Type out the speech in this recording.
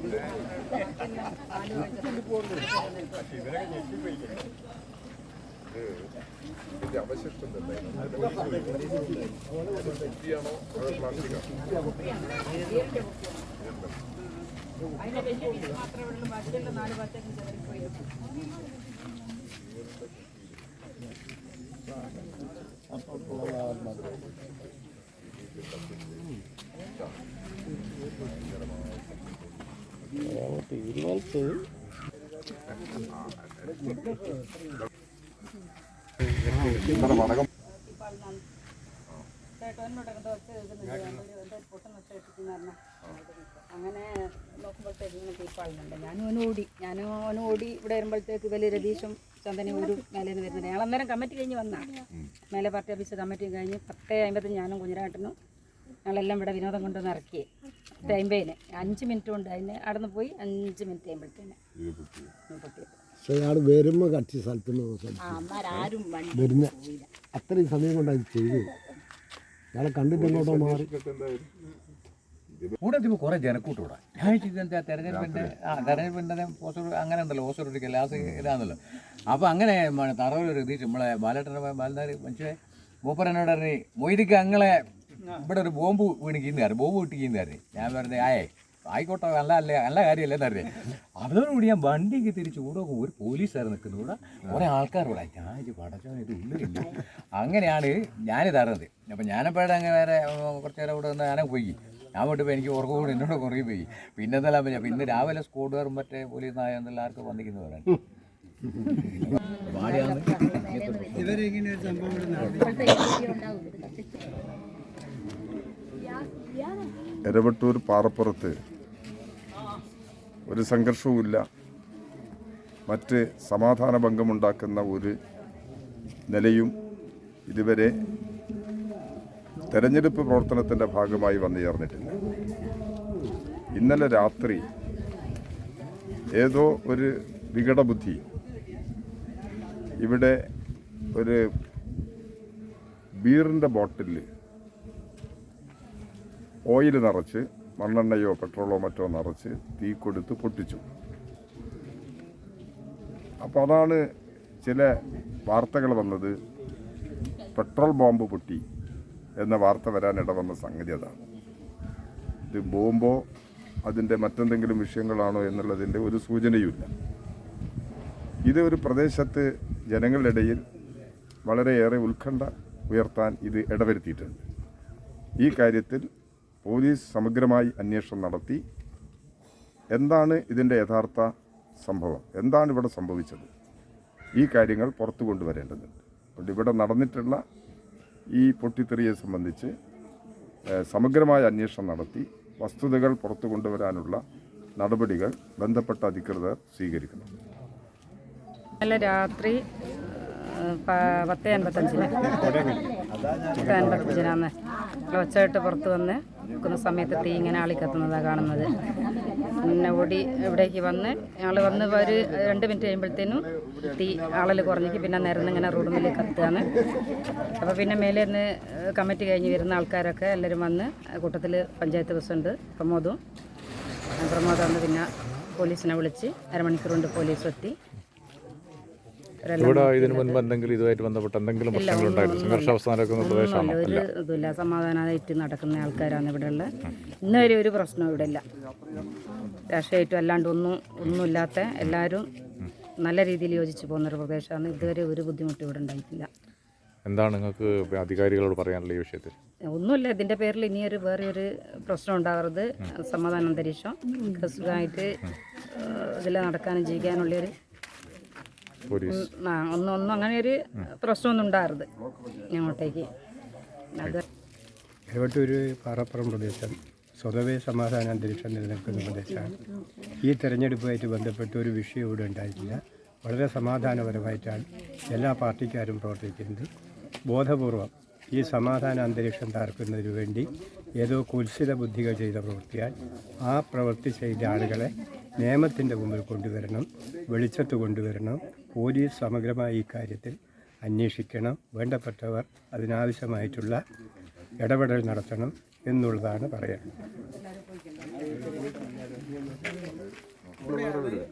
അതിന്റെ വലിയ പീസ് മാത്രമേ ഉള്ളൂ, ബാക്കിയുള്ള 4 ഭാഗത്തേക്കും ചെറിയ അങ്ങനെ നോക്കുമ്പോഴത്തേക്ക് ഇങ്ങനെ തീപ്പാളുന്നുണ്ട്. ഞാനും ഓടി ഇവിടെ വരുമ്പോഴത്തേക്ക് വലിയ രതീഷും ചന്ദനൂരും മേലെ നിന്ന് വരുന്നുണ്ട്. ഞങ്ങൾ അന്നേരം കമ്മിറ്റി കഴിഞ്ഞ് വന്നാണ്. മേലെ പാർട്ടി ഓഫീസ് കമ്മിറ്റി കഴിഞ്ഞ് 10:50 ഞാനും കുഞ്ഞിരാട്ടനും ഞങ്ങളെല്ലാം ഇവിടെ വിനോദം കൊണ്ടുവന്ന് ഇറക്കി. 10:50 5 മിനിറ്റ് കൊണ്ട് അതിന് അവിടെ നിന്ന് പോയി 5 മിനിറ്റ് കഴിയുമ്പോഴത്തേന് പൊട്ടിയത്. വരുമ്പോൾ കക്ഷി സ്ഥലത്തുനിന്ന് വരുന്ന അത്രയും സമയം കൊണ്ട് അത് ചെയ്തു. ഞങ്ങളെ കണ്ടിട്ട് ഇങ്ങോട്ടോ മാറി കൂടെ എത്തിയപ്പോൾ കുറേ ജനക്കൂട്ടൂടെ. ഞാൻ എന്താ തെരഞ്ഞെടുപ്പിൻ്റെ പോസ്റ്റർ അങ്ങനെ ഉണ്ടല്ലോ, പോസ്റ്റർ ഒട്ടിക്കൽ ലാസ്റ്റ് ഇതാണല്ലോ. അപ്പോൾ അങ്ങനെ തറവിൽ രതീഷ് നമ്മളെ ബാലനാർ മനുഷ്യ മൂപ്പരനോട് പറഞ്ഞ് മൊയ്തിക്ക് അങ്ങളെ ഇവിടെ ഒരു ബോംബ് വീണിക്കുന്നായിരുന്നു, ബോംബ് വീട്ടിക്കുന്നായിരുന്നു. ഞാൻ പറഞ്ഞത് ആയിക്കോട്ടെ, നല്ല കാര്യമല്ലേ എന്നറിയാം. അതോടുകൂടി ഞാൻ വണ്ടിക്ക് തിരിച്ച് കൂടെ ഒരു പോലീസുകാർ നിൽക്കുന്നു, കൂടെ കുറേ ആൾക്കാരോടെ. ഞാൻ പടച്ചോൻ ഇത് ഉള്ളിലില്ല. അങ്ങനെയാണ് ഞാനിത് അറിഞ്ഞത്. അപ്പം ഞാനപ്പോഴും അങ്ങനെ വേറെ കുറച്ച് നേരം കൂടെ വന്ന് ഞാനേ പോയി. ഞാൻ വിട്ടപ്പോൾ എനിക്ക് ഉറക്കം കൂടി എന്നോട് കുറേ പോയി. പിന്നെ എന്തെല്ലാം പറ്റുക. പിന്നെ രാവിലെ സ്ക്വാഡുകാരും മറ്റേ പോലീസ് നായ എന്തെല്ലാം ആർക്കും വന്നിരിക്കുന്നു പറയാൻ. എരവട്ടൂർ പാറപ്പുറത്ത് ഒരു സംഘർഷവുമില്ല, മറ്റ് സമാധാന ഭംഗമുണ്ടാക്കുന്ന ഒരു നിലയും ഇതുവരെ തെരഞ്ഞെടുപ്പ് പ്രവർത്തനത്തിൻ്റെ ഭാഗമായി വന്നു ചേർന്നിട്ടില്ല. ഇന്നലെ രാത്രി ഏതോ ഒരു വികടബുദ്ധി ഇവിടെ ഒരു ബീറിൻ്റെ ബോട്ടിലിൽ ഓയിൽ നിറച്ച്, മണ്ണെണ്ണയോ പെട്രോളോ മറ്റോ നിറച്ച് തീ കൊടുത്ത് പൊട്ടിച്ചു. അപ്പോൾ അതാണ് ചില വാർത്തകൾ വന്നത്, പെട്രോൾ ബോംബ് പൊട്ടി എന്ന വാർത്ത വരാനിട വന്ന സംഗതി അതാണ്. ഇത് ബോംബോ അതിൻ്റെ മറ്റെന്തെങ്കിലും വിഷയങ്ങളാണോ എന്നുള്ളതിൻ്റെ ഒരു സൂചനയുമില്ല. ഇത് ഒരു പ്രദേശത്ത് ജനങ്ങളുടെ ഇടയിൽ വളരെയേറെ ഉത്കണ്ഠ ഉയർത്താൻ ഇത് ഇടവരുത്തിയിട്ടുണ്ട്. ഈ കാര്യത്തിൽ പോലീസ് സമഗ്രമായി അന്വേഷണം നടത്തി എന്താണ് ഇതിൻ്റെ യഥാർത്ഥ സംഭവം, എന്താണ് ഇവിടെ സംഭവിച്ചത്, ഈ കാര്യങ്ങൾ പുറത്തു കൊണ്ടുവരേണ്ടതുണ്ട്. അതുകൊണ്ട് ഇവിടെ നടന്നിട്ടുള്ള ഈ പൊട്ടിത്തെറിയെ സംബന്ധിച്ച് സമഗ്രമായ അന്വേഷണം നടത്തി വസ്തുതകൾ പുറത്തു കൊണ്ടുവരാനുള്ള നടപടികൾ ബന്ധപ്പെട്ട അധികൃതർ സ്വീകരിക്കണം. ഇന്നലെ രാത്രി 10:55 ഒച്ചയിട്ട് പുറത്ത് വന്ന് നിൽക്കുന്ന സമയത്ത് തീ ഇങ്ങനെ ആളിക്കത്തുന്നതാണ് കാണുന്നത്. പിന്നെ ഓടി ഇവിടേക്ക് വന്ന് ഞങ്ങൾ വന്ന് ഒരു 2 മിനിറ്റ് കഴിയുമ്പോഴത്തേനും തീ ആളൽ കുറഞ്ഞേക്ക് പിന്നെ നിരന്ന് ഇങ്ങനെ റോഡ് മേൽ കത്തുകയാണ്. അപ്പോൾ പിന്നെ മേലെ നിന്ന് കമ്മിറ്റി കഴിഞ്ഞ് വരുന്ന ആൾക്കാരൊക്കെ എല്ലാവരും വന്ന്, കൂട്ടത്തിൽ പഞ്ചായത്ത് പ്രസിഡന്റ് പ്രമോദ് വന്ന് പിന്നെ പോലീസിനെ വിളിച്ച് അരമണിക്കൂർ കൊണ്ട് പോലീസ് എത്തി. ഇവിടെ ഇതിനു മുൻപ് എന്തെങ്കിലും ഇതുമായിട്ട് ബന്ധപ്പെട്ട് എന്തെങ്കിലും പ്രശ്നങ്ങളുണ്ടായിരുന്നു? സംഘർഷാവസ്ഥാനൊക്കെ പ്രദേശമാണ്. ഇതില്ല, സമാധാനമായിട്ട് നടക്കുന്ന ആൾക്കാരാണ് ഇവിടെ ഉള്ളത്. ഇന്നുവരെ ഒരു പ്രശ്നവും ഇവിടെ ഇല്ല. രാഷ്ട്രീയമായിട്ടും അല്ലാണ്ട് ഒന്നുമില്ലാത്ത എല്ലാവരും നല്ല രീതിയിൽ യോജിച്ച് പോകുന്നൊരു പ്രദേശമാണ്. ഇതുവരെ ഒരു ബുദ്ധിമുട്ടും ഇവിടെ ഉണ്ടായിട്ടില്ല. എന്താണ് നിങ്ങൾക്ക് അധികാരികളോട് പറയാനുള്ള ഈ വിഷയത്തിൽ? ഒന്നുമില്ല, ഇതിൻ്റെ പേരിൽ ഇനിയൊരു വേറെ ഒരു പ്രശ്നം ഉണ്ടാകരുത്. സമാധാന അന്തരീക്ഷം സുഖമായിട്ട് ഇതിൽ നടക്കാനും ജീവിക്കാനുള്ളൊരു ഒന്നും അങ്ങനെ ഒരു പ്രശ്നമൊന്നും ഉണ്ടാകരുത് ഞങ്ങോട്ടേക്ക്. അത് എരവട്ടൂർ പാറപ്പുറം പ്രദേശം സ്വതവേ സമാധാന അന്തരീക്ഷം നിലനിൽക്കുന്ന പ്രദേശമാണ്. ഈ തെരഞ്ഞെടുപ്പുമായിട്ട് ബന്ധപ്പെട്ട ഒരു വിഷയം ഇവിടെ ഉണ്ടായിട്ടില്ല. വളരെ സമാധാനപരമായിട്ടാണ് എല്ലാ പാർട്ടിക്കാരും പ്രവർത്തിക്കുന്നത്. ബോധപൂർവം ഈ സമാധാന അന്തരീക്ഷം തകർക്കുന്നതിന് വേണ്ടി ഏതോ കുൽസിത ബുദ്ധികൾ ചെയ്ത പ്രവൃത്തിയാൽ ആ പ്രവൃത്തി ചെയ്ത ആളുകളെ നിയമത്തിൻ്റെ മുമ്പിൽ കൊണ്ടുവരണം, വെളിച്ചത്ത് കൊണ്ടുവരണം. പോലീസ് സമഗ്രമായി ഈ കാര്യത്തിൽ അന്വേഷിക്കണം. വേണ്ടപ്പെട്ടവർ അതിനാവശ്യമായിട്ടുള്ള ഇടപെടൽ നടത്തണം എന്നുള്ളതാണ് പറയാൻ. വേറെ വരിക